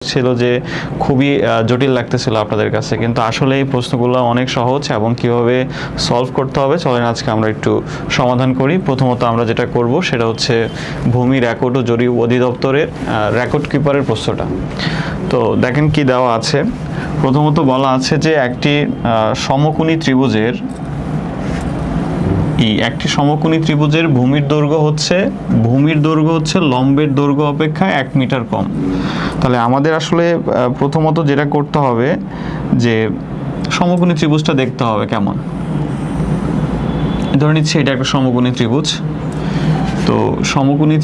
ছিল যে খুবই জটিল লাগতেছিল আপনাদের কাছে, কিন্তু আসলে এই প্রশ্নগুলো অনেক সহজ এবং কিভাবে সলভ করতে হবে চলেন আজকে আমরা একটু সমাধান করি। প্রথমত আমরা যেটা করব সেটা হচ্ছে ভূমি রেকর্ড ও জরিপ অধিদপ্তরের রেকর্ড কিপারের প্রশ্নটা। তো দেখেন কি দেওয়া আছে। প্রথমত বলা আছে যে একটি সমকোণী ত্রিভুজের ভূমির দৈর্ঘ্য হচ্ছে লম্বের দৈর্ঘ্য অপেক্ষা 1 মিটার কম। তাহলে আমাদের আসলে প্রথমত যেটা করতে হবে যে সমকোণী ত্রিভুজটা দেখতে হবে কেমন। ধরে নিচ্ছি এটা একটা সমকোণী ত্রিভুজ। তো সমকোণী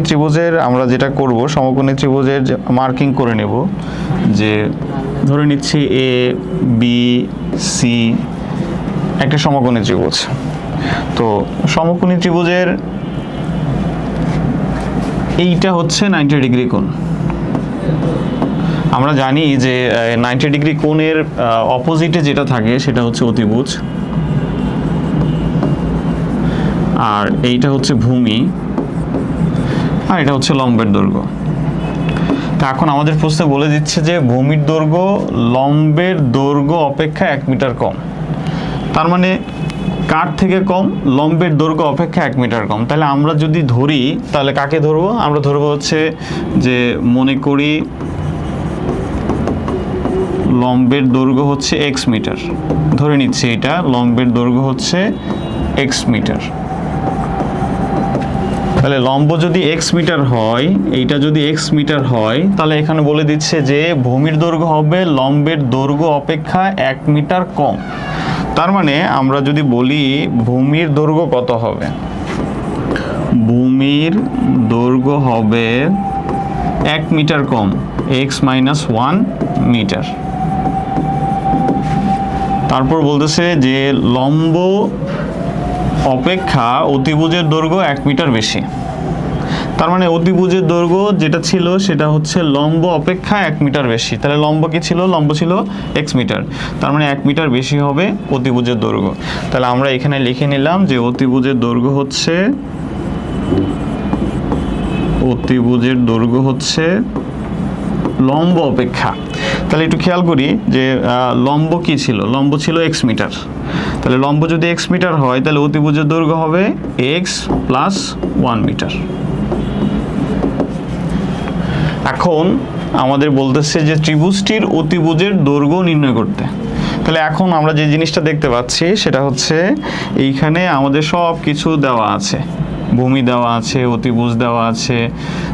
ত্রিভুজের আমরা যেটা করব, সমকোণী ত্রিভুজের মার্কিং করে নেব যে ধরে নিচ্ছি এ বি সি একটা সমকোণী ত্রিভুজ। তো সমকোণী ত্রিভুজের এইটা হচ্ছে 90 ডিগ্রি কোণ। আমরা জানি যে 90 ডিগ্রি কোণের অপোজিটে যেটা থাকে সেটা হচ্ছে অতিভুজ, আর এইটা হচ্ছে ভূমি, আর এটা হচ্ছে লম্বের দৈর্ঘ্য। তা এখন আমাদের প্রশ্নে বলে দিচ্ছে যে ভূমির দৈর্ঘ্য লম্বের দৈর্ঘ্য অপেক্ষা 1 মিটার কম। তার মানে কার থেকে কম? লম্বের দৈর্ঘ্য অপেক্ষা 1 মিটার কম। তাহলে আমরা যদি ধরি তাহলে কাকে ধরবো? আমরা ধরবো হচ্ছে যে মনে করি লম্বের দৈর্ঘ্য হচ্ছে x মিটার। ধরে নিচ্ছি এটা লম্বের দৈর্ঘ্য হচ্ছে x মিটার। তাহলে লম্ব যদি x মিটার হয়, এইটা যদি x মিটার হয়, তাহলে এখানে বলে দিচ্ছে যে ভূমির দৈর্ঘ্য হবে লম্বের দৈর্ঘ্য অপেক্ষা 1 মিটার কম। তার মানে আমরা যদি বলি ভূমির দৈর্ঘ্য কত হবে, ভূমির দৈর্ঘ্য হবে 1 মিটার কম, x - 1 মিটার। তারপর বলতেছে যে লম্ব অপেক্ষা অতিভুজের দৈর্ঘ্য 1 মিটার বেশি। তার মানে অতিভুজের দৈর্ঘ্য যেটা ছিল সেটা হচ্ছে লম্ব অপেক্ষা 1 মিটার বেশি। তাহলে লম্ব কি ছিল? লম্ব ছিল x মিটার। তার মানে 1 মিটার বেশি হবে অতিভুজের দৈর্ঘ্য। তাহলে আমরা এখানে লিখে নিলাম যে অতিভুজের দৈর্ঘ্য হচ্ছে লম্ব অপেক্ষা। তাহলে একটু খেয়াল করি যে লম্ব কি ছিল? লম্ব ছিল x মিটার। তাহলে লম্ব যদি x মিটার হয় তাহলে অতিভুজের দৈর্ঘ্য হবে x + 1 মিটার। এখন আমাদের বলতেছে যে ত্রিভুজটির অতিভুজের দৈর্ঘ্য নির্ণয় করতে। তাহলে এখন আমরা যে জিনিসটা দেখতে পাচ্ছি সেটা হচ্ছে এইখানে আমাদের সব কিছু দেওয়া আছে, ভূমি দেওয়া আছে, অতিভুজ দেওয়া আছে।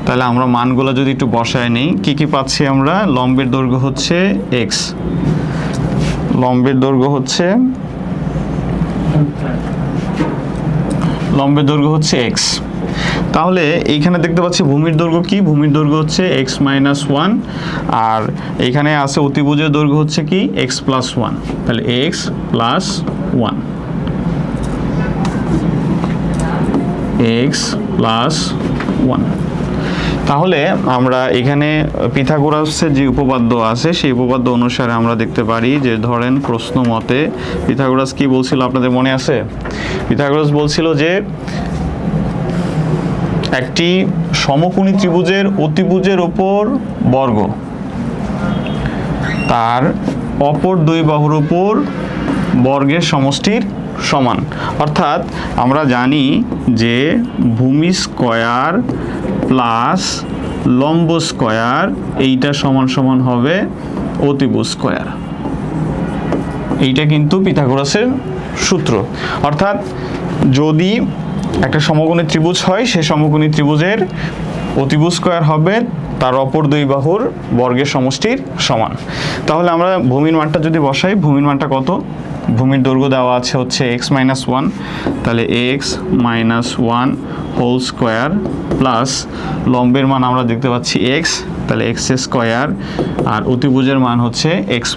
তাহলে আমরা মানগুলো যদি একটু বসায় নেই, কি পাচ্ছি আমরা? লম্বের দৈর্ঘ্য হচ্ছে x, লম্বের দৈর্ঘ্য হচ্ছে x। তাহলে এইখানে দেখতে পাচ্ছি ভূমির দৈর্ঘ্য কি? ভূমির দৈর্ঘ্য হচ্ছে x - 1, আর এইখানে আছে অতিভুজের দৈর্ঘ্য হচ্ছে কি? x + 1। তাহলে x + 1, x + 1। তাহলে আমরা এখানে পিথাগোরাসের যে উপপাদ্য আছে সেই উপপাদ্য অনুসারে আমরা দেখতে পারি যে ধরেন প্রশ্ন মতে পিথাগোরাস কি বলছিল আপনাদের মনে আছে? পিথাগোরাস বলছিল যে একটি সমকোণী ত্রিভুজের অতিভুজের উপর বর্গ তার অপর দুই বাহুর উপর বর্গের সমষ্টির সমান। অর্থাৎ আমরা জানি যে ভূমি স্কয়ার প্লাস লম্ব স্কয়ার এইটা সমান হবে অতিভুজ স্কয়ার। এইটা কিন্তু পিথাগোরাসের সূত্র। অর্থাৎ যদি একটা সমকোণী ত্রিভুজ হয় সেই সমকোণী ত্রিভুজের অতিভুজ স্কয়ার হবে তার অপর দুই বাহুর বর্গের সমষ্টির সমান। তাহলে আমরা ভূমির মানটা যদি বসাই, ভূমির মানটা কত? ভূমির দৈর্ঘ্য দেওয়া আছে হচ্ছে x - 1। তাহলে x - 1 হোল স্কয়ার প্লাস লম্বের মান আমরা দেখতে পাচ্ছি x, তাহলে x স্কয়ার, আর অতিভুজের মান হচ্ছে x +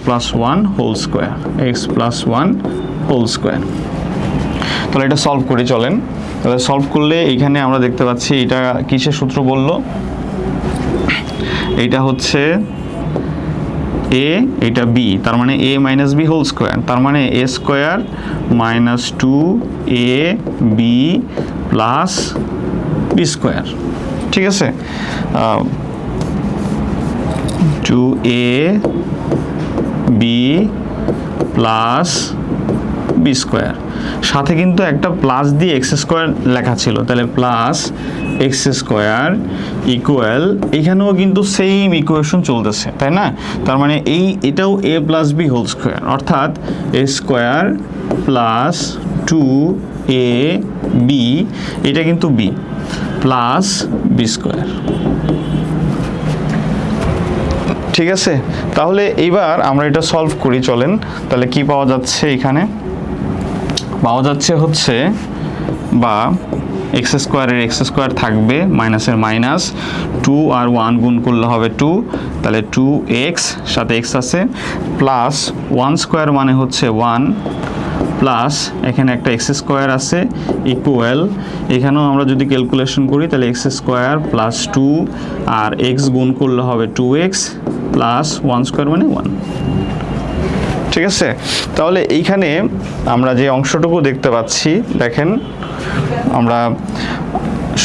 1 whole square, x + 1 whole square. তাহলে এটা সলভ করে চলেন। তাহলে সলভ করলে এইখানে আমরা দেখতে পাচ্ছি এটা কিসের সূত্র বললো? এইটা হচ্ছে a, এটা b, তার মানে a - b হোল স্কয়ার। তার মানে a square - 2ab + b square. ঠিক আছে, 2ab প্লাস বি স্কোয়ার, সাথে কিন্তু একটা প্লাস দিয়ে এক্স স্কোয়ার লেখা ছিল, তাহলে প্লাস এক্স স্কোয়ার ইকুয়াল, এখানেও কিন্তু সেম ইকুয়েশন চলতেছে, তাই না? তার মানে এটাও এ প্লাস বি হোল স্কোয়ার, অর্থাৎ এ স্কোয়ার প্লাস 2ab, এটা কিন্তু বি প্লাস বি স্কোয়ার। ঠিক আছে, তাহলে এইবার আমরা এটা সলভ করি, চলেন। তাহলে কি পাওয়া যাচ্ছে? এখানে পাওয়া যাচ্ছে হচ্ছে, বা এক্স স্কোয়ারের এক্স স্কোয়ার থাকবে, মাইনাসের মাইনাস, 2 আর 1 গুণ করলে হবে 2, তাহলে 2x সাথে x আছে, প্লাস 1 স্কোয়ার মানে হচ্ছে 1, প্লাস এখানে একটা এক্স স্কোয়ার আছে ইকুয়াল, এখানেও আমরা যদি ক্যালকুলেশন করি তাহলে এক্স স্কোয়ার প্লাস 2 আর এক্স গুণ করলে হবে 2x প্লাস 1 স্কোয়ার মানে 1। ঠিক আছে, তাহলে এইখানে আমরা যে অংশটুকু দেখতে পাচ্ছি, দেখেন আমরা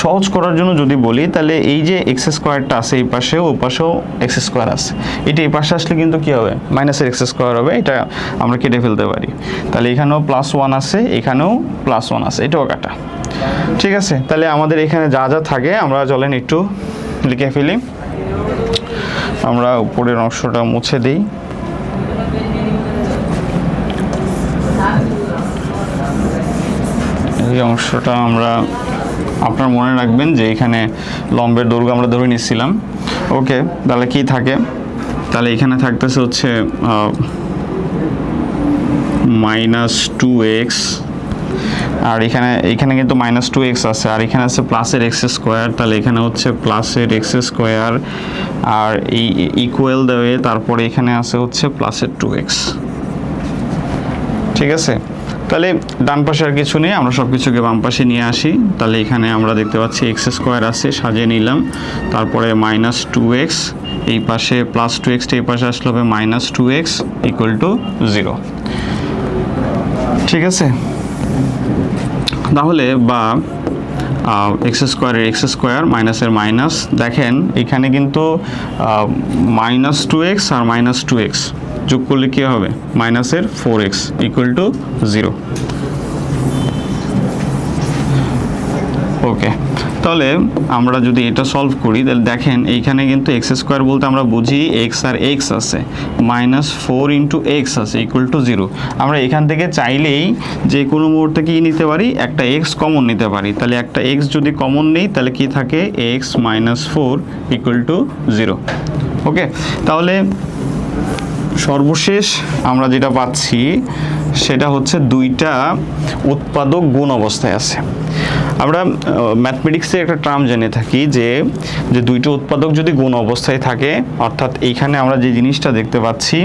সহজ করার জন্য যদি বলি, তাহলে এই যে এক্স স্কোয়ারটা আছে এই পাশেও, ও পাশেও এক্স স্কোয়ার আছে, এটা এই পাশে আসলে কিন্তু কি হবে? মাইনাসের এক্স স্কোয়ার হবে, এটা আমরা কেটে ফেলতে পারি। তাহলে এখানেও প্লাস 1 আছে, এখানেও প্লাস 1 আছে, এটাও কাটা। ঠিক আছে, তাহলে আমাদের এখানে যা যা থাকে আমরা চলেন একটু লিখে ফেলি। আমরা উপরের অংশটা মুছে দিই। এই অংশটা আমরা, আপনার মনে রাখবেন যে এখানে লম্বের দৈর্ঘ্য আমরা ধরে নিচ্ছিলাম। ওকে, তাহলে কি থাকে? তাহলে এখানে থাকতেছে হচ্ছে -2x, আর এখানে কিন্তু -2x আছে, আর এখানে আছে প্লাসের এক্স স্কোয়ার, তাহলে এখানে হচ্ছে প্লাসের এক্স স্কোয়ার, আর এই ইকুয়াল দেবে, তারপরে এখানে আছে হচ্ছে প্লাসের 2x। ঠিক আছে, তাহলে ডান পাশে আর কিছু নেই, আমরা সব কিছুকে বাম পাশে নিয়ে আসি। তাহলে এখানে আমরা দেখতে পাচ্ছি এক্স স্কোয়ার আছে, সাজিয়ে নিলাম, তারপরে -2x, এই পাশে প্লাস 2x, এই পাশে আসলে হবে -2x ইকুয়াল টু 0। ঠিক আছে, তাহলে বা এক্স স্কোয়ারের এক্স স্কোয়ার মাইনাসের মাইনাস, দেখেন এখানে কিন্তু -2x আর -2x যোগ করলে কী হবে? মাইনাসের 4x ইকুয়াল টু 0। ওকে, তাহলে আমরা যদি এটা সলভ করি, তাহলে দেখেন এইখানে কিন্তু এক্স স্কোয়ার বলতে আমরা বুঝি এক্স আর এক্স আছে, -4 × x আছে ইকুয়াল টু 0। আমরা এখান থেকে চাইলেই যে কোনো মুহূর্তে কি নিতে পারি? একটা এক্স কমন নিতে পারি। তাহলে একটা এক্স যদি কমন নেই তাহলে কি থাকে? x - 4 equal to 0। ওকে, তাহলে সর্বশেষ আমরা যেটা পাচ্ছি সেটা হচ্ছে দুইটা উৎপাদক গুণ অবস্থায় আছে। আমরা ম্যাথমেটিক্সে একটা টার্ম জেনে থাকি যে দুইটা উৎপাদক যদি গুণ অবস্থায় থাকে, অর্থাৎ এইখানে আমরা যে জিনিসটা দেখতে পাচ্ছি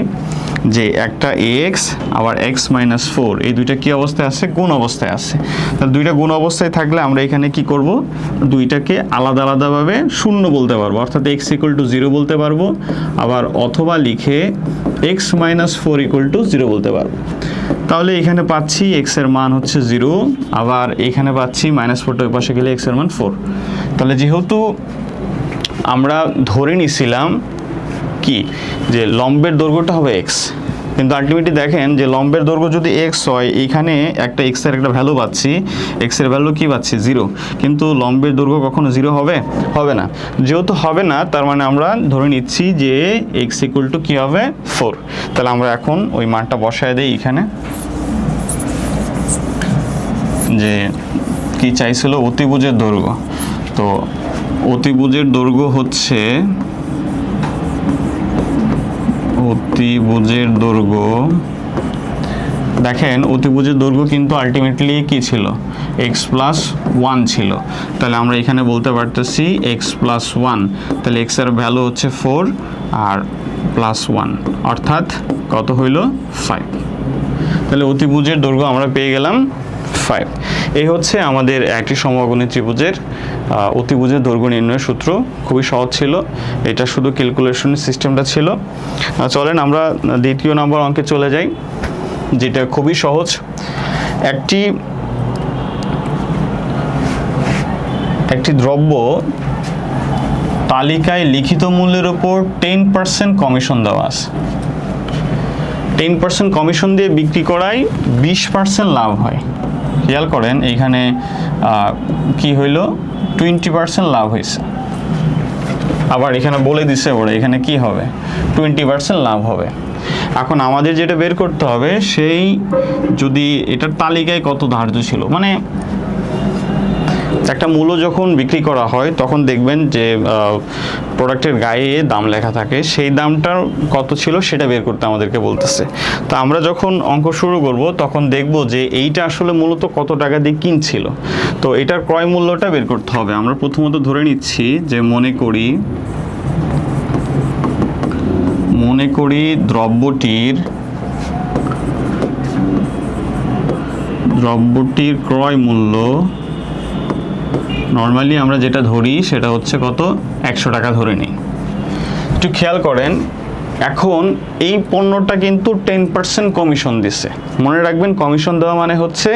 যে একটা x আবার x - 4, এই দুইটা কি অবস্থায় আছে? গুণ অবস্থায় আছে। তাহলে দুইটা গুণ অবস্থায় থাকলে আমরা এখানে কি করব? দুইটাকে আলাদা আলাদাভাবে শূন্য বলতে পারবো, অর্থাৎ x = 0 বলতে পারবো, আবার অথবা লিখে x - 4 = 0 বলতে পারবো। তাহলে এখানে পাচ্ছি x এর মান হচ্ছে 0, আবার এখানে পাচ্ছি -4টা ওই পাশে গেলে x এর মান 4। তাহলে যেহেতু আমরা ধরে নিছিলাম কি যে লম্বের দৈর্ঘ্যটা হবে x, কিন্তু আলটিমেটলি দেখেন যে লম্বের দৈর্ঘ্য যদি x হয়, এইখানে একটা x এর একটা ভ্যালু পাচ্ছি, x এর ভ্যালু কি পাচ্ছি? 0, কিন্তু লম্বের দৈর্ঘ্য কখনো 0 হবে? হবে না। যেহেতু হবে না, তার মানে আমরা ধরে নিচ্ছি যে x = কি হবে? 4। তাহলে আমরা এখন ওই মানটা বসায় দেই এখানে, যে কি চাইছিল? অতিভুজের দৈর্ঘ্য। তো অতিভুজের দৈর্ঘ্য হচ্ছে, অতিভুজের দৈর্ঘ্য, দেখেন অতিভুজের দৈর্ঘ্য কিন্তু আলটিমেটলি কি ছিল? x + 1 ছিল। তাহলে আমরা এখানে বলতে পারতেছি x + 1, তাহলে x এর ভ্যালু হচ্ছে 4 আর +1, অর্থাৎ কত হইল? 5। তাহলে অতিভুজের দৈর্ঘ্য আমরা পেয়ে গেলাম 5। এই হচ্ছে আমাদের একটি সমকোণী ত্রিভুজের অতিভুজের দৈর্ঘ্য নির্ণয়ের সূত্র। খুবই সহজ ছিল, এটা শুধু ক্যালকুলেশন সিস্টেমটা ছিল। চলেন আমরা দ্বিতীয় নম্বর অঙ্কে চলে যাই, যেটা খুবই সহজ। একটি দ্রব্য তালিকায় লিখিত মূল্যের উপর 10% কমিশন দেওয়া আছে। 10% কমিশন দিয়ে বিক্রি করায় 20% লাভ হয়। খেয়াল করেন এইখানে কি হইল, 20% লাভ হয়েছে। আবার এখানে বলে দিছে ওরা এখানে কি হবে, 20% লাভ হবে। এখন আমাদের যেটা বের করতে হবে, সেই যদি এটার তালিকায় কত ধার্য ছিল, মানে একটা মূল্য যখন বিক্রি করা হয় তখন দেখবেন যে প্রোডাক্টের গায়ে দাম লেখা থাকে, সেই দামটার কত ছিল সেটা বের করতে আমাদেরকে বলতেছে। তো আমরা যখন অঙ্ক শুরু করব তখন দেখব যে এইটা আসলে মূলত কত টাকা দিয়ে কিনছিল। তো এটার ক্রয় মূল্যটা বের করতে হবে। আমরা প্রথমত ধরে নিচ্ছি যে মনে করি দ্রব্যটির ক্রয় মূল্য, নর্মালি আমরা যেটা ধরি সেটা হচ্ছে কত, 100 টাকা ধরে নিই। একটু খেয়াল করেন, এখন এই পণ্যটা কিন্তু 10% কমিশন দিছে। মনে রাখবেন কমিশন দেওয়া মানে হচ্ছে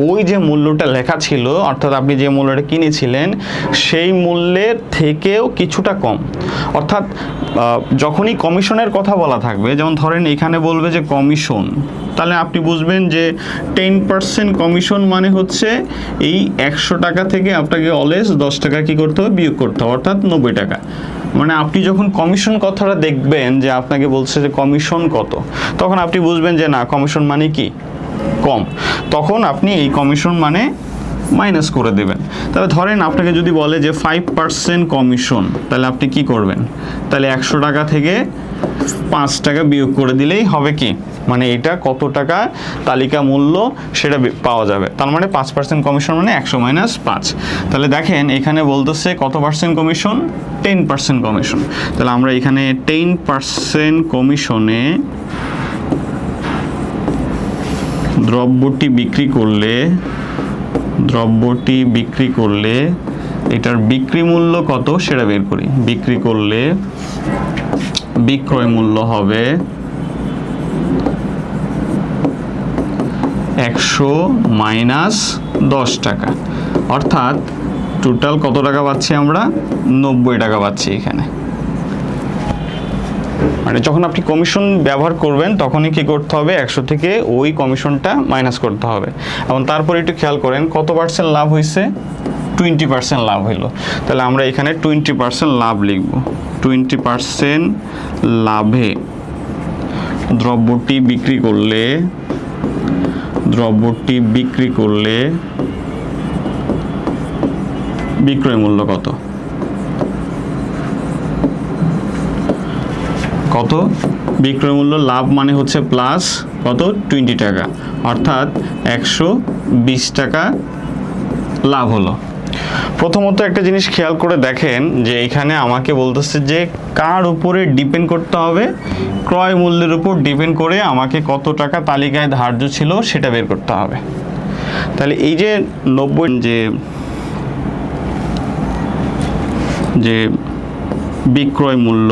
ওই যে মূল্যটা লেখা ছিল, অর্থাৎ আপনি যে মূল্যটা কিনেছিলেন সেই মূল্যের থেকেও কিছুটা কম। অর্থাৎ যখনই কমিশনের কথা বলা থাকবে, যেমন ধরেন এখানে বলবে যে কমিশন, তাহলে আপনি বুঝবেন যে 10% কমিশন মানে হচ্ছে এই 100 টাকা থেকে আপনাকে অলওয়েজ 10 টাকা কি করতে হবে, বিয়োগ করতে হবে, অর্থাৎ 90 টাকা। মানে আপনি যখন কমিশন কথাটা দেখবেন যে আপনাকে বলছে যে কমিশন কত, তখন আপনি বুঝবেন যে না, কমিশন মানে কি, কম। তখন আপনি এই কমিশন মানে মাইনাস করে দেবেন। তবে ধরেন আপনাকে যদি বলে যে 5% কমিশন, তাহলে আপনি কি করবেন, তাহলে 100 টাকা থেকে 5 টাকা বিয়োগ করে দিলেই হবে কি, মানে এটা কত টাকা তালিকা মূল্য সেটা পাওয়া যাবে। তার মানে 5% কমিশন মানে 100 মাইনাস 5। তাহলে দেখেন এখানে বলতেছে কত পার্সেন্ট কমিশন, 10% কমিশন। তাহলে আমরা এখানে 10% কমিশনে দ্রব্যটি বিক্রি করলে এটার বিক্রি মূল্য কত সেটা বের করি। বিক্রি করলে বিক্রয় মূল্য হবে 100 মাইনাস 10 টাকা, অর্থাৎ টোটাল কত টাকা পাচ্ছি আমরা, 90 টাকা পাচ্ছি এখানে। মানে যখন আপনি কমিশন ব্যবহার করবেন তখনই কি করতে হবে, 100 থেকে ওই কমিশনটা মাইনাস করতে হবে। এবং তারপর একটু খেয়াল করেন কত পার্সেন্ট লাভ হয়েছে, 20% লাভ হইলো। তাহলে আমরা এখানে 20% লাভ লিখব। 20% লাভে দ্রব্যটি বিক্রি করলে বিক্রয় মূল্য কত, বিক্রয় মূল্য লাভ মানে হচ্ছে প্লাস কত, 20 টাকা, অর্থাৎ 120 টাকা লাভ হলো। প্রথমত একটা জিনিস খেয়াল করে দেখেন যে এখানে আমাকে বলতেছে যে কার উপরে ডিপেন্ড করতে হবে, ক্রয় মূল্যের উপর ডিপেন্ড করে আমাকে কত টাকা তালিকায় ধার্য ছিল সেটা বের করতে হবে। তাহলে এই যে 90 যে বিক্রয় মূল্য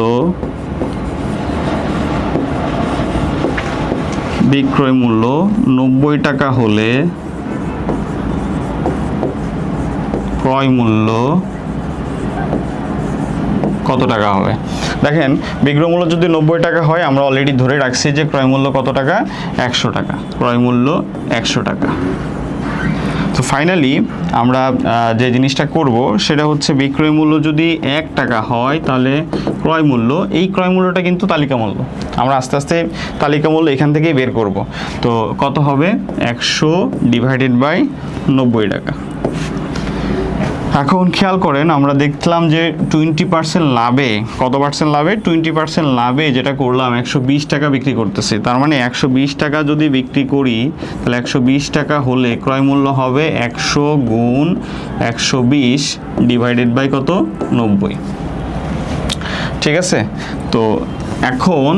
90 টাকা হলে ক্রয় মূল্য কত টাকা হবে। দেখেন বিক্রয় মূল্য যদি 90 টাকা হয়, আমরা অলরেডি ধরে রাখছি যে ক্রয় মূল্য কত টাকা, 100 টাকা। ক্রয় মূল্য 100 টাকা। তো ফাইনালি আমরা যে জিনিসটা করব সেটা হচ্ছে বিক্রয় মূল্য যদি 1 টাকা হয় তাহলে এই ক্রয় মূল্যটা কিন্তু তালিকা মূল্য। আমরা আস্তে আস্তে তালিকা মূল্য এখান থেকেই বের করব। তো কত হবে, 100 ডিভাইডেড বাই 90 টাকা। এখন খেয়াল করেন আমরা দেখলাম যে 20% লাভে, কত পার্সেন্ট লাভে, 20% লাভে যেটা করলাম 120 টাকা বিক্রি করতেছে। তার মানে 120 টাকা যদি বিক্রি করি তাহলে 120 টাকা হলে ক্রয় মূল্য হবে 100 গুণ 120 ডিভাইডেড বাই কত, 90। ঠিক আছে। তো এখন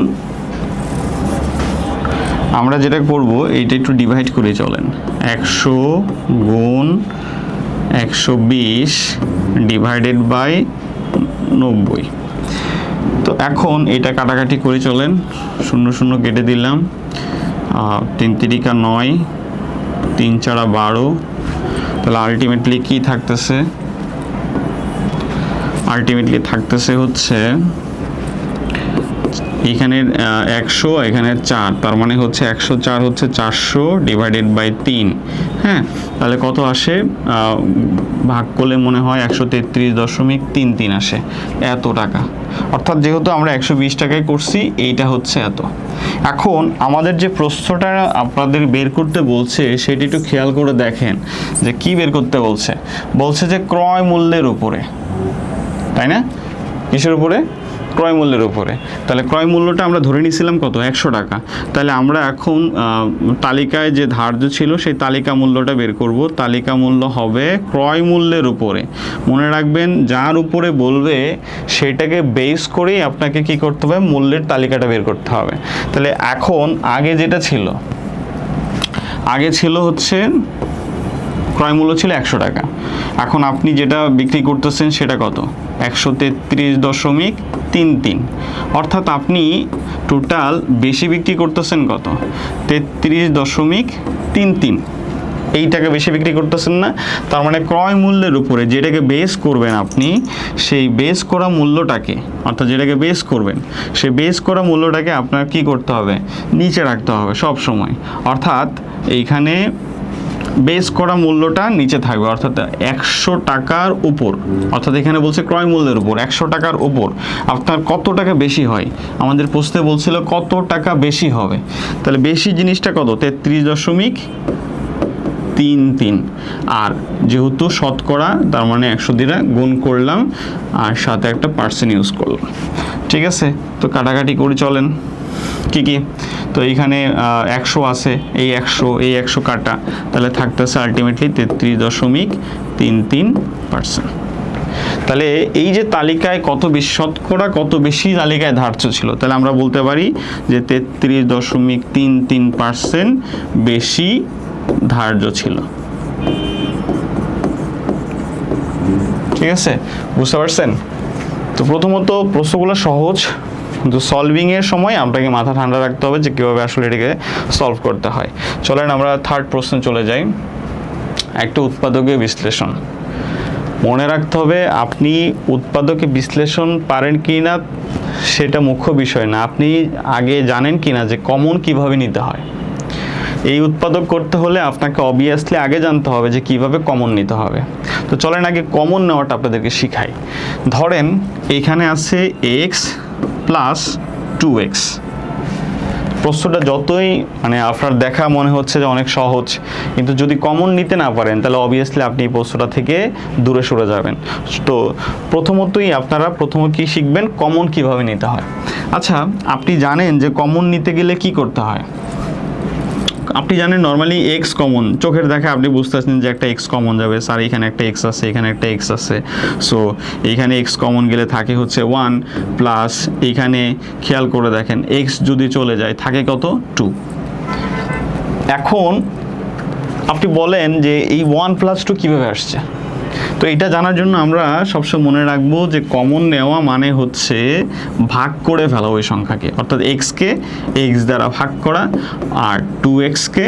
আমরা যেটা করব এইটা একটু ডিভাইড করে চলেন, 100 গুণ 120 ডিভাইডেড বাই 90। তো এখন এটা কাটাকাটি করে চলেন, 0 0 কেটে দিলাম, 3 3 9, 3 4 12। তাহলে আলটিমেটলি কি থাকতেছে, আলটিমেটলি থাকতেছে হচ্ছে এখানে 100, এখানে 4, তার মানে হচ্ছে 104 হচ্ছে 400 ডিভাইডেড বাই 3। হ্যাঁ, তাহলে কত আসে ভাগ করলে মনে হয় 133.33 আসে, এত টাকা। অর্থাৎ যেহেতু আমরা 120 টাকায় করছি, এইটা হচ্ছে এত। এখন আমাদের যে প্রশ্নটা আপনাদের বের করতে বলছে সেটি একটু খেয়াল করে দেখেন যে কি বের করতে বলছে। বলছে যে ক্রয় মূল্যের উপরে, তাই না? কিসের উপরে? ক্রয় মূল্যের উপরে। তাহলে ক্রয় মূল্যটা আমরা ধরে নিয়েছিলাম কত? 100 টাকা। তাহলে আমরা এখন তালিকায় যে ধার্য ছিল সেই তালিকা মূল্যটা বের করব। তালিকা মূল্য হবে ক্রয় মূল্যের উপরে। মনে রাখবেন, যার উপরে বলবে সেটাকে বেস করেই আপনাকে কি করতে হবে? মূল্যের তালিকাটা বের করতে হবে। তাহলে এখন আগে যেটা ছিল, আগে ছিল হচ্ছে ক্রয় মূল্য ছিল 100 টাকা। এখন আপনি যেটা বিক্রি করতেছেন সেটা কত? 133.33। অর্থাৎ আপনি টোটাল বেশি বিক্রি করতেছেন কত? 33.33। এই টাকা বেশি বিক্রি করতেছেন না? তার মানে ক্রয় মূল্যের উপরে যেটাকে বেস করবেন আপনি, সেই বেস করা মূল্যটাকে, অর্থাৎ যেটাকে বেস করবেন সেই বেস করা মূল্যটাকে আপনার কি করতে হবে? নিচে রাখতে হবে সব সময়। অর্থাৎ এইখানে বেস করা মূল্যটা নিচে থাকবে, অর্থাৎ 100 টাকার উপর। অর্থাৎ এখানে বলছে ক্রয় মূল্যের উপর 100 টাকার উপর আপনার কত টাকা বেশি হয়। আমাদের প্রশ্নে বলছিল কত টাকা বেশি হবে। তাহলে বেশি জিনিসটা কত? 33.33। আর যেহেতু শতকরা, তার মানে 100 দিয়ে গুণ করলাম আর সাথে একটা পার্সেন্ট ইউজ করলাম। ঠিক আছে, তো কাটাকাটি করে চলেন কি কি। তো এইখানে 100 আছে, এই 100 কাটা, তাহলে থাকতেছে আলটিমেটলি 33.33%। তাহলে এই যে তালিকায় কত বেশি শতকরা, কত বেশি তালিকায় ধার্য ছিল, তাহলে আমরা বলতে পারি যে 33.33% বেশি ধার্য ছিল। ঠিক আছে, বুঝতে পারছেন? তো প্রথমত প্রশ্নগুলো সহজ, কিন্তু সলভিংয়ের সময় আপনাকে মাথা ঠান্ডা রাখতে হবে যে কীভাবে আসলে এটাকে সলভ করতে হয়। চলেন আমরা থার্ড প্রশ্নে চলে যাই। একটা উৎপাদকের বিশ্লেষণ। মনে রাখতে হবে আপনি উৎপাদকে বিশ্লেষণ পারেন কি না সেটা মুখ্য বিষয় না, আপনি আগে জানেন কি না যে কমন কিভাবে নিতে হয়। এই উৎপাদক করতে হলে আপনাকে অবভিয়াসলি আগে জানতে হবে যে কিভাবে কমন নিতে হবে। তো চলেন আগে কমন নেওয়াটা আপনাদেরকে শিখাই। ধরেন এখানে আছে x প্লাস 2x। প্রশ্নটা যতই মানে আপনার দেখা মনে হচ্ছে যে অনেক সহজ, কিন্তু যদি কমন নিতে না পারেন তাহলে অবভিয়াসলি আপনি এই প্রশ্নটা থেকে দূরে সরে যাবেন। তো প্রথমতই আপনারা প্রথমে কি শিখবেন? কমন কিভাবে নিতে হয়। আচ্ছা, আপনি জানেন যে কমন নিতে গেলে কি করতে হয়? আপনি জানেন নর্মালি এক্স কমন, চোখের দেখা আপনি বুঝতেছেন যে একটা এক্স কমন যাবে। স্যার এখানে একটা এক্স আছে, এখানে একটা এক্স আছে, সো এইখানে এক্স কমন গেলে থাকে হচ্ছে 1 প্লাস এইখানে খেয়াল করে দেখেন এক্স যদি চলে যায় থাকে কত? 2। এখন আপনি বলেন যে এই 1 প্লাস 2 কীভাবে আসছে? তো এটা জানার জন্য আমরা সবসময় মনে রাখবো যে কমন নেওয়া মানে হচ্ছে ভাগ করে ফেলা ওই সংখ্যাকে, অর্থাৎ এক্সকে এক্স দ্বারা ভাগ করা আর 2xকে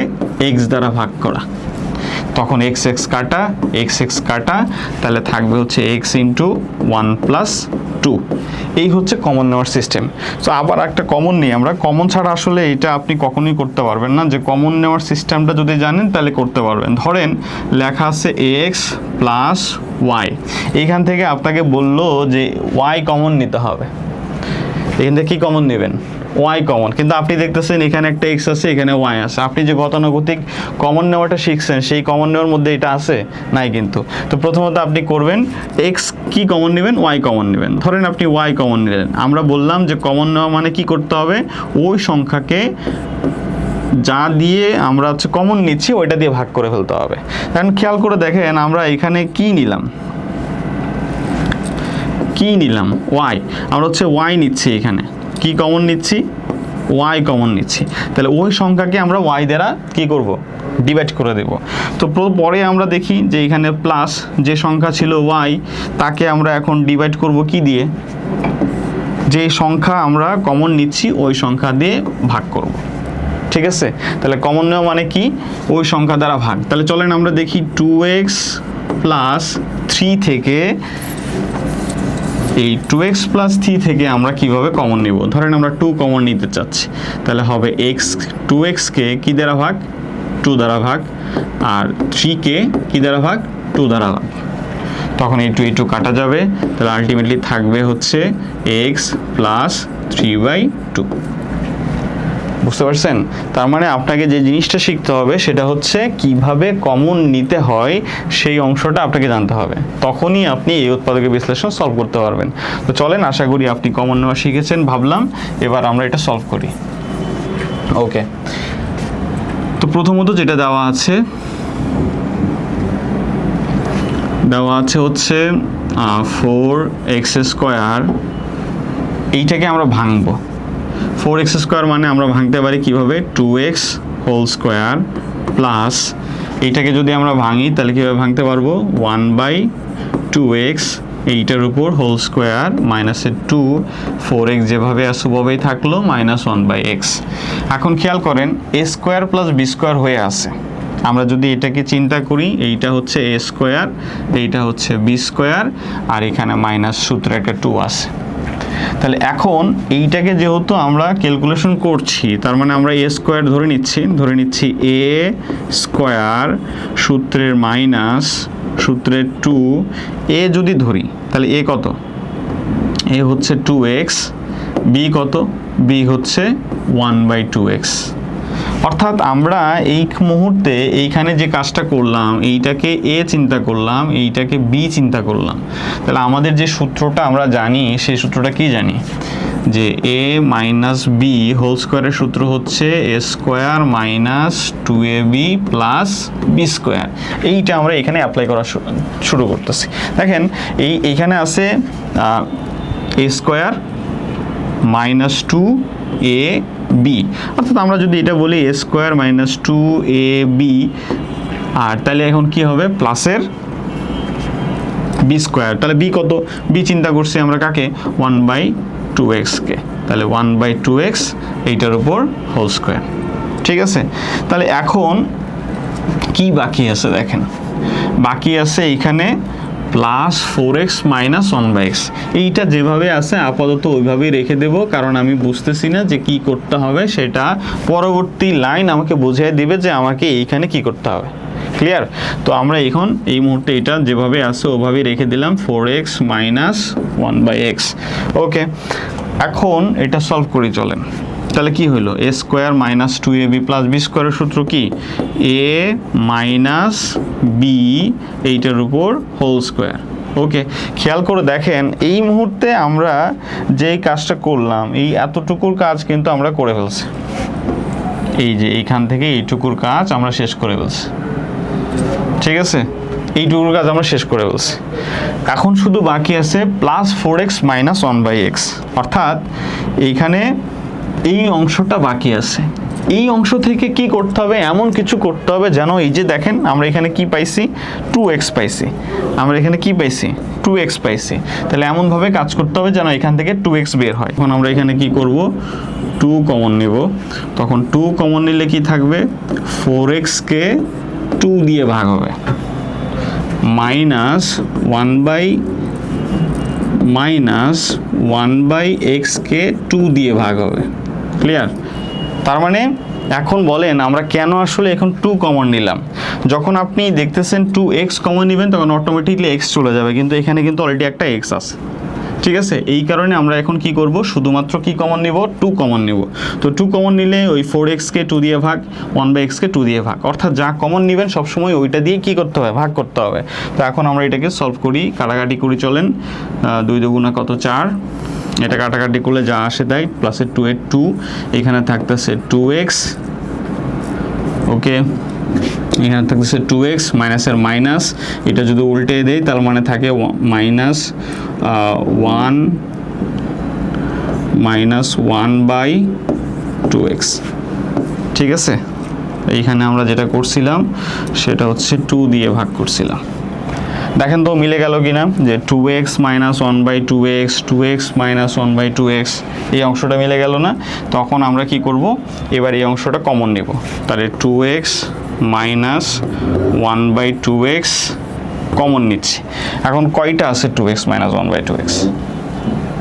এক্স দ্বারা ভাগ করা। তখন এক্স এক্স কাটা, এক্স এক্স কাটা, তাহলে থাকবে হচ্ছে এক্স ইন্টু 1 প্লাস 2। এই হচ্ছে কমন নেওয়ার সিস্টেম। তো আবার একটা কমন নিই আমরা। কমন ছাড়া আসলে এটা আপনি কখনোই করতে পারবেন না। যে কমন নেওয়ার সিস্টেমটা যদি জানেন তাহলে করতে পারবেন। ধরেন লেখা আছে এক্স প্লাস ওয়াই, এইখান থেকে আপনাকে বললো যে ওয়াই কমন নিতে হবে। এখান থেকে কী কমন নেবেন? Y common. কিন্তু আপনি দেখতেছেন এখানে একটা এক্স আছে, এখানে ওয়াই আছে। আপনি যে গতানুগতিক কমন নেওয়াটা শিখছেন সেই কমন নেওয়ার মধ্যে এটা আছে নাই কিন্তু। তো প্রথমত আপনি করবেন এক্স কি কমন নেবেন? ওয়াই কমন নেবেন। ধরেন আপনি ওয়াই কমন নিলেন। আমরা বললাম যে কমন নেওয়া মানে কি করতে হবে? ওই সংখ্যাকে যা দিয়ে আমরা হচ্ছে কমন নিচ্ছি ওইটা দিয়ে ভাগ করে ফেলতে হবে। কারণ খেয়াল করে দেখেন আমরা এখানে কি নিলাম, ওয়াই। আমরা হচ্ছে ওয়াই নিচ্ছি, এখানে কি কমন নিচ্ছি? ওয়াই কমন নিচ্ছি। তাহলে ওই সংখ্যাকে আমরা ওয়াই দ্বারা কি করব? ডিভাইড করে দেব। তো পরে আমরা দেখি যে এখানে প্লাস যে সংখ্যা ছিল ওয়াই, তাকে আমরা এখন ডিভাইড করব কি দিয়ে? যে সংখ্যা আমরা কমন নিচ্ছি ওই সংখ্যা দিয়ে ভাগ করব। ঠিক আছে, তাহলে কমন নেওয়া মানে কি? ওই সংখ্যা দ্বারা ভাগ। তাহলে চলেন আমরা দেখি 2x প্লাস 3 থেকে এই 2x প্লাস 3 থেকে আমরা কিভাবে কমন নিব? ধরেন আমরা 2 কমন নিতে চাচ্ছি, তাহলে হবে x কে কি দ্বারা ভাগ? 2 দ্বারা ভাগ, আর 3 কে কি দ্বারা ভাগ? 2 দ্বারা ভাগ। তখন এই 2 কাটা যাবে, তাহলে আলটিমেটলি থাকবে হচ্ছে x প্লাস 3/2। বুঝতে পারছেন? তার মানে আপনাকে যে জিনিসটা শিখতে হবে সেটা হচ্ছে কিভাবে কমন নিতে হয়, সেই অংশটা আপনাকে জানতে হবে, তখনই আপনি এই উৎপাদকের বিশ্লেষণ সলভ করতে পারবেন। তো চলেন, আশা করি আপনি কমন নেওয়া শিখেছেন, ভাবলাম এবার আমরা এটা সলভ করি। ওকে, তো প্রথমত যেটা দেওয়া আছে হচ্ছে 4x², এইটাকে আমরা ভাঙবো। 4x² মানে আমরা ভাঙতে পারি কিভাবে? 2x² প্লাস এইটাকে যদি আমরা ভাঙি তাহলে কীভাবে ভাঙতে পারবো? 1/2x এইটার উপর হোল স্কোয়ার মাইনাসের 2, 4x যেভাবে আছে ওভাবেই থাকলো, -1/x। এখন খেয়াল করেন a² প্লাস b² হয়ে আছে। আমরা যদি এটাকে চিন্তা করি, এইটা হচ্ছে a², এইটা হচ্ছে b², আর এখানে মাইনাস সূত্রে একটা 2 আছে। তাহলে এখন এইটাকে যেহেতু আমরা ক্যালকুলেশন করছি, তার মানে আমরা a² ধরে নিচ্ছি a² সূত্রের মাইনাস সূত্রের 2, a যদি ধরি তাহলে a কত? a হচ্ছে 2x, b কত? b হচ্ছে 1/2x। অর্থাৎ আমরা এই মুহূর্তে এইখানে যে কাজটা করলাম, এইটাকে a চিন্তা করলাম, এইটাকে b চিন্তা করলাম, তাহলে আমাদের যে সূত্রটা আমরা জানি, সেই সূত্রটা কি জানি? যে a মাইনাস b হোল স্কোয়ারের সূত্র হচ্ছে a² minus 2ab plus b²। এইটা আমরা এখানে অ্যাপ্লাই করা শুরু করতেছি। দেখেন এইখানে আছে a² মাইনাস 2ab, অর্থাৎ আমরা যদি এটা বলি a² মাইনাস 2ab, আর তাহলে এখন কি হবে? প্লাসের b²। তাহলে b কত? b চিন্তা করছি আমরা কাকে? 1/2x কে। তাহলে 1/2x এইটার উপর হোল স্কোয়ার। ঠিক আছে, তাহলে এখন কি বাকি আছে দেখেন, বাকি আছে এইখানে প্লাস 4x মাইনাস 1/x। এইটা যেভাবে আছে আপাতত ওইভাবেই রেখে দেব, কারণ আমি বুঝতেছি না যে কি করতে হবে, সেটা পরবর্তী লাইন আমাকে বুঝিয়ে দিবে যে আমাকে এইখানে কি করতে হবে। ক্লিয়ার? তো আমরা এখন এই মুহূর্তে এটা যেভাবে আছে ওভাবেই রেখে দিলাম, 4x মাইনাস 1/x। ওকে, এখন এটা সলভ করি চলেন। তাহলে কি হলো? a² minus 2ab plus b² সূত্র কি? a মাইনাস b এইটার উপর হোল স্কোয়ার। ওকে, খেয়াল করে দেখেন এই মুহূর্তে আমরা যেই কাজটা করলাম, এই এতটুকুর কাজ কিন্তু আমরা করে ফেলছি। এই যে এইখান থেকে এইটুকুর কাজ আমরা শেষ করে ফেলছি। ঠিক আছে, এইটুকুর কাজ আমরা শেষ করে ফেলছি। এখন শুধু বাকি আছে প্লাস 4x মাইনাস 1/x, অর্থাৎ এইখানে এই অংশটা বাকি আছে। এই অংশ থেকে কি করতে হবে? এমন কিছু করতে হবে যেন এই যে দেখেন আমরা এখানে কি পাইছি? 2x পাইছি। আমরা এখানে কি পাইছি? 2x পাইছি। তাহলে এমনভাবে কাজ করতে হবে যেন এখান থেকে 2x বের হয়। এখন আমরা এখানে কি করব? 2 কমন নেব। তখন 2 কমন নিলে কি থাকবে? 4x কে 2 দিয়ে ভাগ হবে, মাইনাস 1/x কে 2 দিয়ে ভাগ হবে। ক্লিয়ার? তার মানে এখন বলেন আমরা কেন আসলে এখন 2 কমন নিলাম? যখন আপনি দেখতেছেন 2x কমন নেবেন তখন অটোমেটিকলি x চলে যাবে, কিন্তু এখানে কিন্তু অলরেডি একটা x আছে। ঠিক আছে, এই কারণে আমরা এখন কি করব? শুধুমাত্র কি কমন নিব? 2 কমন নিব। তো 2 কমন নিলে ওই 4x কে 2 দিয়ে ভাগ, 1/x কে 2 দিয়ে ভাগ, অর্থাৎ যা কমন নেবেন সবসময় ওইটা দিয়ে কি করতে হবে? ভাগ করতে হবে। তো এখন আমরা এটাকে সলভ করি, কাটাকাটি করি চলেন। 2 দুগুণা কত? 4। এটা কাটাকাটি করলে যা আসে তাই, প্লাসের 2 এর 2, এখানে থাকতেছে 2x। ওকে, এখানে থাকতেছে 2x, মাইনাসের মাইনাস, এটা যদি উল্টে দেই তার মানে থাকে -1/2x। ঠিক আছে, এইখানে আমরা যেটা করছিলাম সেটা হচ্ছে 2 দিয়ে ভাগ করছিলাম। দেখেন তো মিলে গেল কিনা, যে 2x minus 1/2x, 2x minus 1/2x, এই অংশটা মিলে গেল না? তখন আমরা কি করব? এবার এই অংশটা কমন নেব। তাহলে 2x মাইনাস 1/2x কমন নিচ্ছি। এখন কয়টা আছে 2x মাইনাস 1/2x?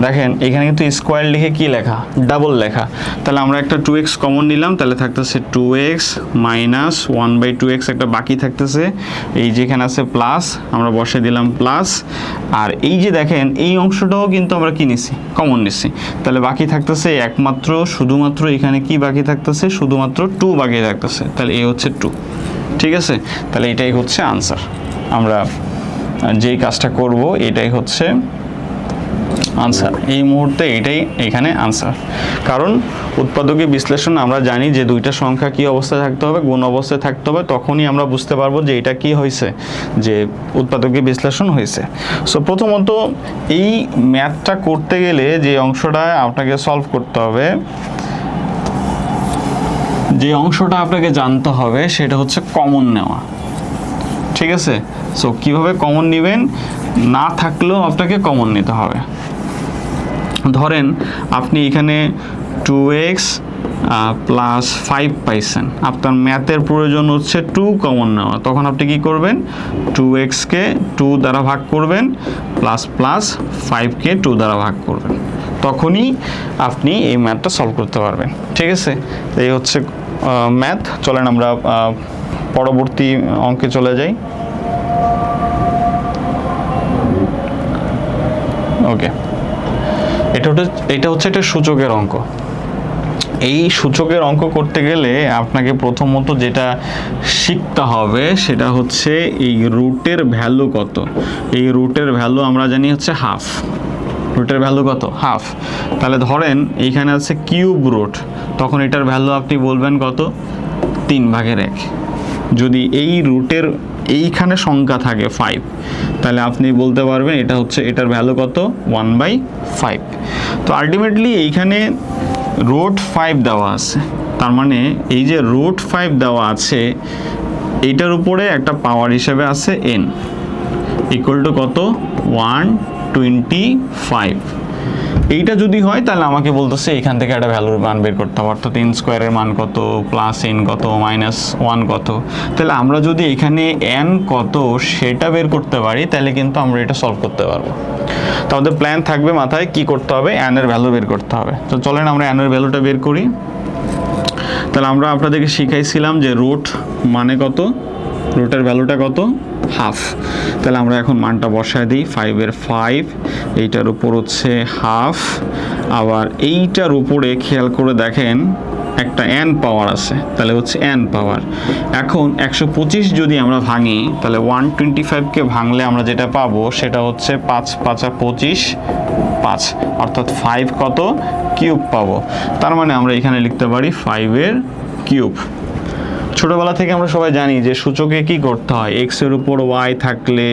দেখেন এখানে কিন্তু স্কোয়ার লিখে কি লেখা, ডাবল লেখা। তাহলে আমরা একটা 2x কমন নিলাম, তাহলে থাকতেছে 2x মাইনাস 1/2x একটা বাকি থাকতেছে, এই যেখানে আছে প্লাস আমরা বসে দিলাম প্লাস। আর এই যে দেখেন এই অংশটাও কিন্তু আমরা কি নিছি, কমন নিছি। তাহলে বাকি থাকতেছে একমাত্র শুধুমাত্র এখানে কি বাকি থাকতেছে, শুধুমাত্র 2 বাকি থাকতেছে। তাহলে এই হচ্ছে 2, ঠিক আছে। তাহলে এটাই হচ্ছে আনসার। আমরা যেই কাজটা করব এটাই হচ্ছে আনসার, এই মুহূর্তে এটাই এখানে আনসার। কারণ উৎপাদকের বিশ্লেষণ আমরা জানি যে দুইটা সংখ্যা কি অবস্থায় থাকতে হবে, গুণ অবস্থায় থাকতে হবে, তখনই আমরা বুঝতে পারবো যে এটা কি হয়েছে, যে উৎপাদকের বিশ্লেষণ হয়েছে। সো প্রথমত এই ম্যাথটা করতে গেলে যে অংশটা আপনাকে সলভ করতে হবে, যে অংশটা আপনাকে জানতে হবে সেটা হচ্ছে কমন নেওয়া, ঠিক আছে। সো কিভাবে কমন নেবেন, না থাকলেও আপনাকে কমন নিতে হবে। ধরেন আপনি এখানে 2x প্লাস 5 পাইছেন, আপনার ম্যাথের প্রয়োজন হচ্ছে 2 কমন নেওয়া, তখন আপনি কি করবেন, 2xকে 2 দ্বারা ভাগ করবেন প্লাস প্লাস 5কে 2 দ্বারা ভাগ করবেন, তখনই আপনি এই ম্যাথটা সলভ করতে পারবেন, ঠিক আছে। এই হচ্ছে ম্যাথ। চলেন আমরা পরবর্তী অঙ্কে চলে যাই। ওকে, এটা হচ্ছে একটা সূচকের অঙ্ক। এই সূচকের অঙ্ক করতে গেলে আপনাকে প্রথমত যেটা শিখতে হবে সেটা হচ্ছে এই রুটের ভ্যালু কত। এই রুটের ভ্যালু আমরা জানি হচ্ছে হাফ। রুটের ভ্যালু কত, হাফ। তাহলে ধরেন এইখানে আছে কিউব রুট, তখন এটার ভ্যালু আপনি বলবেন কত, 3/1। যদি এই রুটের এইখানে সংখ্যা থাকে 5, তাহলে আপনি বলতে পারবেন এটা হচ্ছে, এটার ভ্যালু কত, 1/5। তো আলটিমেটলি এইখানে রুট 5 দেওয়া আছে, তার মানে এই যে রুট 5 দেওয়া আছে এইটার উপরে একটা পাওয়ার হিসেবে আছে n, ইকুয়াল টু কত, 125। এইটা যদি হয় তাহলে আমাকে বলতেছে এখান থেকে একটা ভ্যালুর মান বের করতে হবে, অর্থাৎ n স্কোয়ারের মান কত, প্লাস n কত, মাইনাস 1 কত। তাহলে আমরা যদি এখানে n কত সেটা বের করতে পারি তাহলে কিন্তু আমরা এটা সলভ করতে পারবো। তো আমাদের প্ল্যান থাকবে মাথায় কি করতে হবে, n এর ভ্যালু বের করতে হবে। তো চলেন আমরা n এর ভ্যালুটা বের করি। তাহলে আমরা আপনাদেরকে শিখাইছিলাম যে রুট মানে কত, রুটের ভ্যালুটা কত, হাফ। তাহলে আমরা এখন মানটা বসায় দিই, 5-এর 5, এইটার উপর হচ্ছে হাফ, আবার এইটার উপরে খেয়াল করে দেখেন একটা n পাওয়ার আছে, তাহলে হচ্ছে n পাওয়ার। এখন 125 যদি আমরা ভাঙি তাহলে 125কে ভাঙলে আমরা যেটা পাবো সেটা হচ্ছে 5×5 = 5, অর্থাৎ 5 কত, কিউব পাবো। তার মানে আমরা এখানে লিখতে পারি 5-এর কিউব। ছোটবেলা থেকে আমরা সবাই জানি যে সূচকে কি করতে হয়, x এর উপর y থাকলে,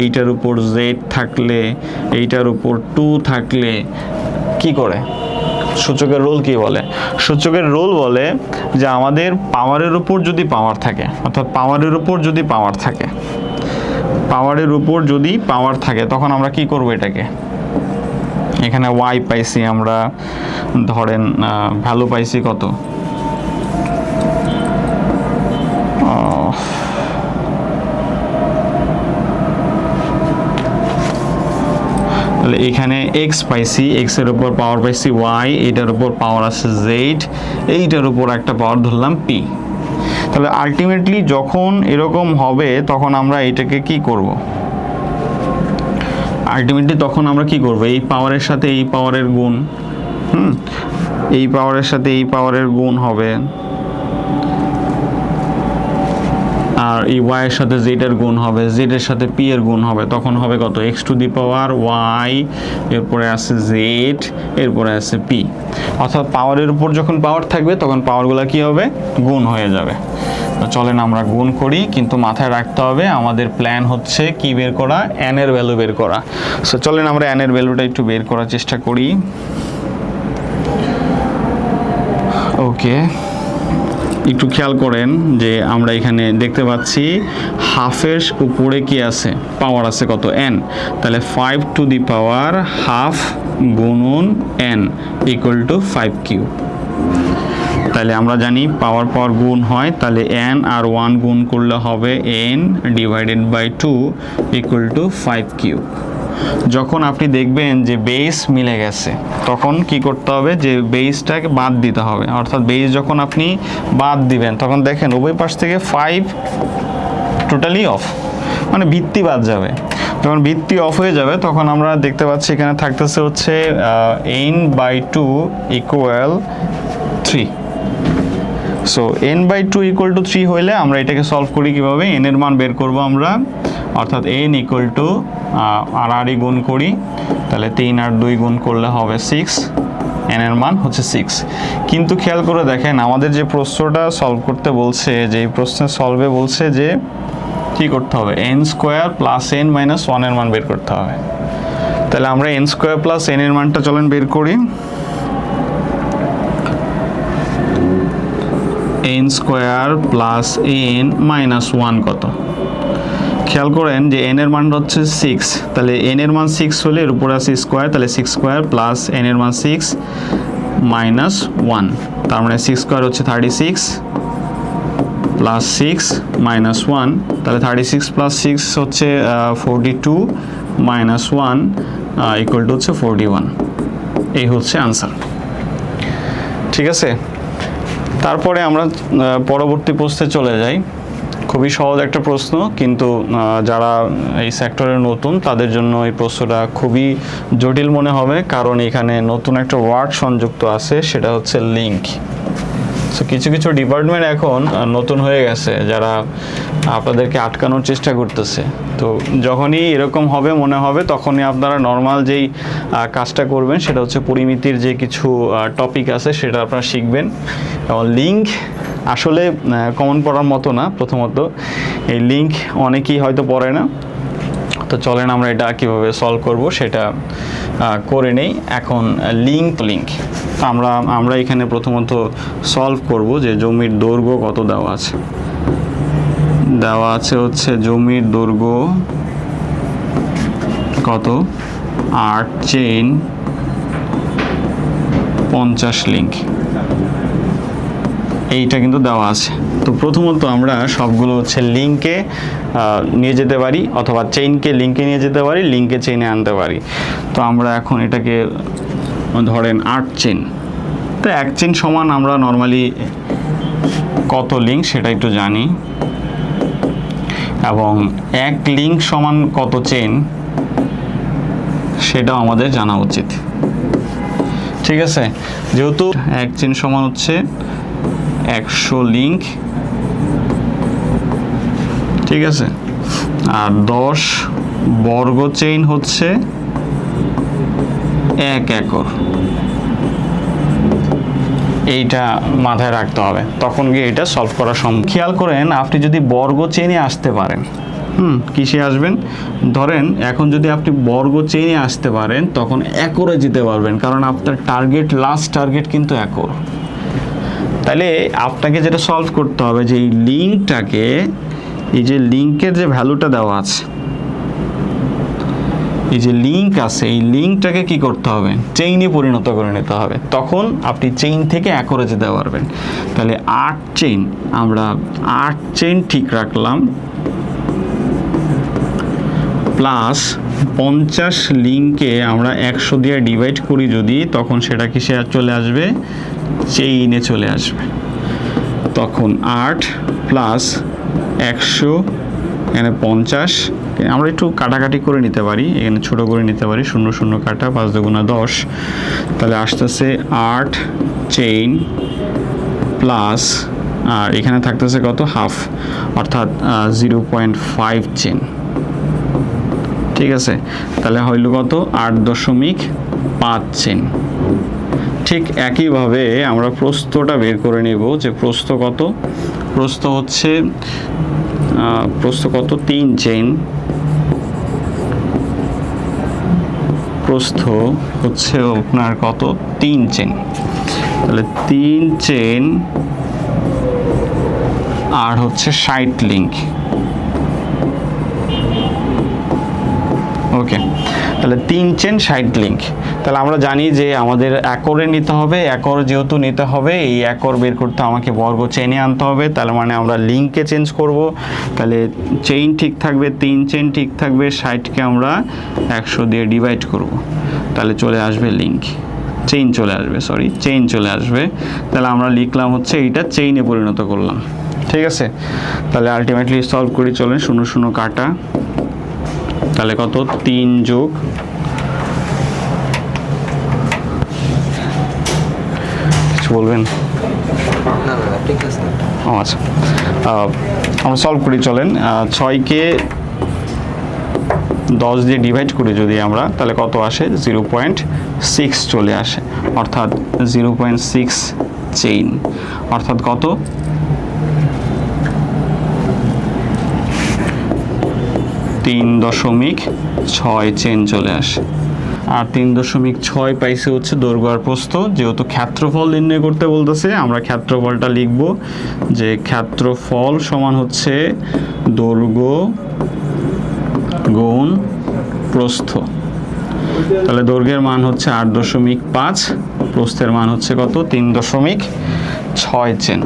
এইটার উপর z থাকলে, এইটার উপর 2 থাকলে কি করে, সূচকের রোল কি বলে, সূচকের রোল বলে যে আমাদের পাওয়ারের উপর যদি পাওয়ার থাকে, অর্থাৎ পাওয়ারের উপর যদি পাওয়ার থাকে, পাওয়ারের উপর যদি পাওয়ার থাকে তখন আমরা কি করব, এটাকে এখানে y পাইছি আমরা, ধরেন ভ্যালু পাইছি কত, তাহলে এখানে x পাইছি, x এর উপর পাওয়ার পাইছি y, এটার উপর পাওয়ার আছে z, এইটার উপর একটা পাওয়ার ধরলাম p। তাহলে আলটিমেটলি যখন এরকম হবে তখন আমরা এটাকে কি করব, আলটিমেটলি তখন আমরা কি করব, এই পাওয়ারের সাথে এই পাওয়ারের গুণ, এই পাওয়ারের সাথে এই পাওয়ারের গুণ হবে, আর এই y এর সাথে z এর গুণ হবে, z এর সাথে p এর গুণ হবে, তখন হবে কত, x to the power y, এরপরে আছে z, এরপরে আছে p। অর্থাৎ পাওয়ারের উপর যখন পাওয়ার থাকবে তখন পাওয়ারগুলো কি হবে, গুণ হয়ে যাবে। তো চলেন আমরা গুণ করি, কিন্তু মাথায় রাখতে হবে আমাদের প্ল্যান হচ্ছে কি বের করা, n এর ভ্যালু বের করা। সো চলেন আমরা n এর ভ্যালুটা একটু বের করার চেষ্টা করি। ওকে, একটু খেয়াল করেন যে আমরা এখানে দেখতে পাচ্ছি হাফের উপরে কি আছে, পাওয়ার আছে কত, n। তাহলে 5 টু দি পাওয়ার হাফ গুণন n ইকুয়াল টু 5 কিউব। তাহলে আমরা জানি পাওয়ার পাওয়ার গুণ হয়, তাহলে n আর 1 গুণ করলে হবে n/2 ইকুয়াল টু 5 কিউব। যখন আপনি দেখবেন যে বেস মিলে গেছে তখন কি করতে হবে, যে বেসটাকে বাদ দিতে হবে। অর্থাৎ বেস যখন আপনি বাদ দিবেন তখন দেখেন উভয় পাশ থেকে 5 টোটালি অফ, মানে ভিত্তি বাদ যাবে। যখন ভিত্তি অফ হয়ে যাবে তখন আমরা দেখতে পাচ্ছি এখানে থাকতেছে হচ্ছে n/2 equal 3। So n/2 equal to 3 হইলে আমরা এটাকে সলভ করি কিভাবে, n এর মান বের করব আমরা, অর্থাৎ n ইকুয়াল টু আর গুণ করি, তাহলে 3 আর 2 গুণ করলে হবে 6, n এর মান হচ্ছে 6। কিন্তু খেয়াল করে দেখেন আমাদের যে প্রশ্নটা সলভ করতে বলছে, যে এই প্রশ্নের সলভে বলছে যে কি করতে হবে, n square plus n minus 1 এর মান বের করতে হবে। তাহলে আমরা n স্কোয়ার প্লাস n এর মানটা চলেন বের করি। n square plus n minus 1 কত, খেয়াল করেন যে n এর মান হচ্ছে 6, তাহলে n এর মান 6 হলে এর উপরে আছে স্কোয়ার, তাহলে 6 স্কোয়ার প্লাস n এর মান 6 মাইনাস 1, তার মানে 6 স্কোয়ার হচ্ছে 36 প্লাস 6 মাইনাস 1, তাহলে 36 প্লাস 6 হচ্ছে 42 মাইনাস 1 ইকুয়াল টু হচ্ছে 41। এই হচ্ছে আনসার। ঠিক আছে, তারপরে আমরা পরবর্তী প্রশ্নে চলে যাই। খুবই সহজ একটা প্রশ্ন, কিন্তু যারা এই সেক্টরে নতুন তাদের জন্য এই প্রশ্নটা খুবই জটিল মনে হবে, কারণ এখানে নতুন একটা ওয়ার্ড সংযুক্ত আছে, সেটা হচ্ছে লিঙ্ক। সো কিছু কিছু ডিপার্টমেন্ট এখন নতুন হয়ে গেছে যারা আপনাদেরকে আটকানোর চেষ্টা করতেছে। তো যখনই এরকম হবে মনে হবে তখনই আপনারা নর্মাল যেই কাজটা করবেন সেটা হচ্ছে পরিমিতির যে কিছু টপিক আছে সেটা আপনারা শিখবেন। এবং লিঙ্ক আসলে কমন পড়ার মতো না। প্রথমত এই লিঙ্ক অনেকেই হয়তো পড়ে না, তো চলেন আমরা এটা কীভাবে সলভ করব সেটা করে নেই। এখন লিঙ্ক আমরা এখানে প্রথমত সলভ করব যে জমির দৈর্ঘ্য কত দেওয়া আছে। দেওয়া আছে হচ্ছে জমির দৈর্ঘ্য কত, 8 চেইন 50 লিঙ্ক, এইটা কিন্তু দেওয়া আছে। তো প্রথমত আমরা সবগুলো হচ্ছে লিঙ্কে নিয়ে যেতে পারি, অথবা চেইনকে লিঙ্কে নিয়ে যেতে পারি, লিঙ্কে চেইনে আনতে পারি। তো আমরা এখন এটাকে ধরেন 8 চেইন, তো 1 চেইন সমান আমরা নর্মালি কত লিঙ্ক সেটা একটু জানি, এবং 1 লিঙ্ক সমান কত চেইন সেটাও আমাদের জানা উচিত। ঠিক আছে, যেহেতু 1 চেইন সমান হচ্ছে 100 লিঙ্ক, ঠিক আছে, আর 10 বর্গ চেইন হচ্ছে 1 একর। এইটা মাথায় রাখতে হবে, তখন গিয়ে এটা সলভ করা সম্ভব। খেয়াল করেন আপনি যদি বর্গ চেইনে আসতে পারেন, কিসে আসবেন, ধরেন এখন যদি আপনি বর্গ চেইনে আসতে পারেন তখন একরে যেতে পারবেন, কারণ আপনার টার্গেট, লাস্ট টার্গেট কিন্তু একর। তাহলে আপনাকে যেটা সলভ করতে হবে যে এই লিঙ্কটাকে, এই যে লিঙ্কের যে ভ্যালুটা দেওয়া আছে, এই যে লিঙ্ক আছে, এই লিঙ্কটাকে কি করতে হবে, চেইনে পরিণত করে নিতে হবে, তখন আপনি চেইন থেকে একরে যেতে পারবেন। তাহলে 8 চেইন, আমরা 8 চেইন ঠিক রাখলাম, প্লাস 50 লিঙ্কে আমরা 100 দিয়ে ডিভাইড করি যদি, তখন সেটা কিসে চলে আসবে, চেইনে চলে আসবে। তখন 8 প্লাস 100, এখানে 50, আমরা একটু কাটাকাটি করে নিতে পারি, এখানে ছোট করে নিতে পারি, 0 0 কাটা, 5 2 10, তাহলে আসতেছে 8 চেইন প্লাস, আর এখানে থাকতেছে কত, হাফ, অর্থাৎ 0.5 চেইন। ঠিক আছে, তাহলে হইল কত, 8.5 চেইন। ঠিক একইভাবে আমরা প্রস্থটা বের করে নেব, যে প্রস্থ কত, প্রস্থ হচ্ছে 3 চেইন, প্রস্থ হচ্ছে আপনার কত, 3 চেইন। তাহলে 3 চেইন আর হচ্ছে 60 লিঙ্ক। ওকে, তাহলে 3 চেইন 60 লিঙ্ক। তাহলে আমরা জানি যে আমাদের একরে নিতে হবে, একর যেহেতু নিতে হবে এই একর বের করতে আমাকে বর্গ চেনে আনতে হবে, তার মানে আমরা লিঙ্কে চেঞ্জ করব। তাহলে চেইন ঠিক থাকবে, 3 চেইন ঠিক থাকবে, 60কে আমরা 100 দিয়ে ডিভাইড করব, তাহলে চলে আসবে লিঙ্ক, চেইন চলে আসবে, সরি চেইন চলে আসবে। তাহলে আমরা লিখলাম হচ্ছে এইটা চেইনে পরিণত করলাম, ঠিক আছে। তাহলে আলটিমেটলি সলভ করি, চলেন 0 0 কাটা, তাহলে কত 3 যোগ কিছু বলবেন? ও আচ্ছা, আমরা সলভ করি চলেন। 6কে 10 দিয়ে ডিভাইড করি যদি আমরা, তাহলে কত আসে 0.6 চলে আসে, অর্থাৎ 0.6 চেইন, অর্থাৎ কত 3.6 চেইন চলে আসে। আর 3.6 পাইছে হচ্ছে দৈর্ঘ্য আর প্রস্থ। যেহেতু ক্ষেত্রফল নির্ণয় করতে বলতেছে, আমরা ক্ষেত্রফলটা লিখব যে ক্ষেত্রফল সমান হচ্ছে দৈর্ঘ্য গুণ প্রস্থ। তাহলে দৈর্ঘ্যের মান হচ্ছে 8.5, প্রস্থের মান হচ্ছে কত 3.6 চেন।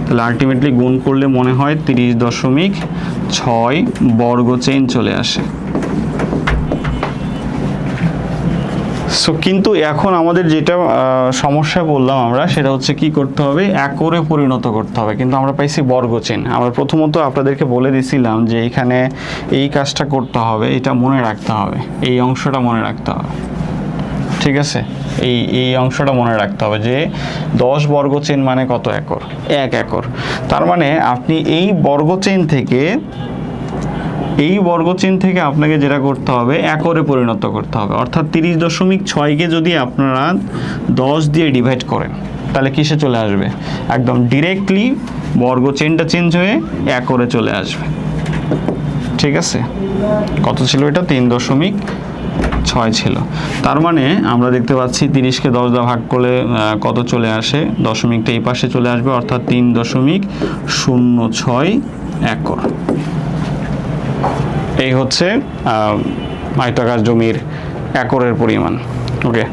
তাহলে আলটিমেটলি গুণ করলে মনে হয় 30.6 বর্গ চেইন চলে আসে। সো কিন্তু এখন আমাদের যেটা সমস্যা বললাম আমরা, সেটা হচ্ছে কি করতে হবে, একরে পরিণত করতে হবে, কিন্তু আমরা পাইছি বর্গ চেইন। আমরা প্রথমত আপনাদেরকে বলে দিছিলাম যে এখানে এই কাজটা করতে হবে, এটা মনে রাখতে হবে, এই অংশটা মনে রাখতে হবে, ঠিক আছে। এই অংশটা মনে রাখতে হবে যে 10 বর্গ চেইন মানে কত একর, 1 একর। তার মানে আপনি এই বর্গ চেইন থেকে আপনাকে যেটা করতে হবে একরে পরিণত করতে হবে, অর্থাৎ 30.6কে যদি আপনারা 10 দিয়ে ডিভাইড করেন তাহলে কিসে চলে আসবে, একদম ডিরেক্টলি বর্গ চেইনটা চেঞ্জ হয়ে একরে চলে আসবে, ঠিক আছে। কত ছিল এটা 3.6 ছিল। তার মানে আমরা দেখতে পাচ্ছি 30কে 10 দিয়ে ভাগ করলে কত চলে আসে, দশমিকটা এই পাশে চলে আসবে, অর্থাৎ 3.06 একর। এই হচ্ছে আয়তাকার জমির একরের পরিমাণ। ওকে।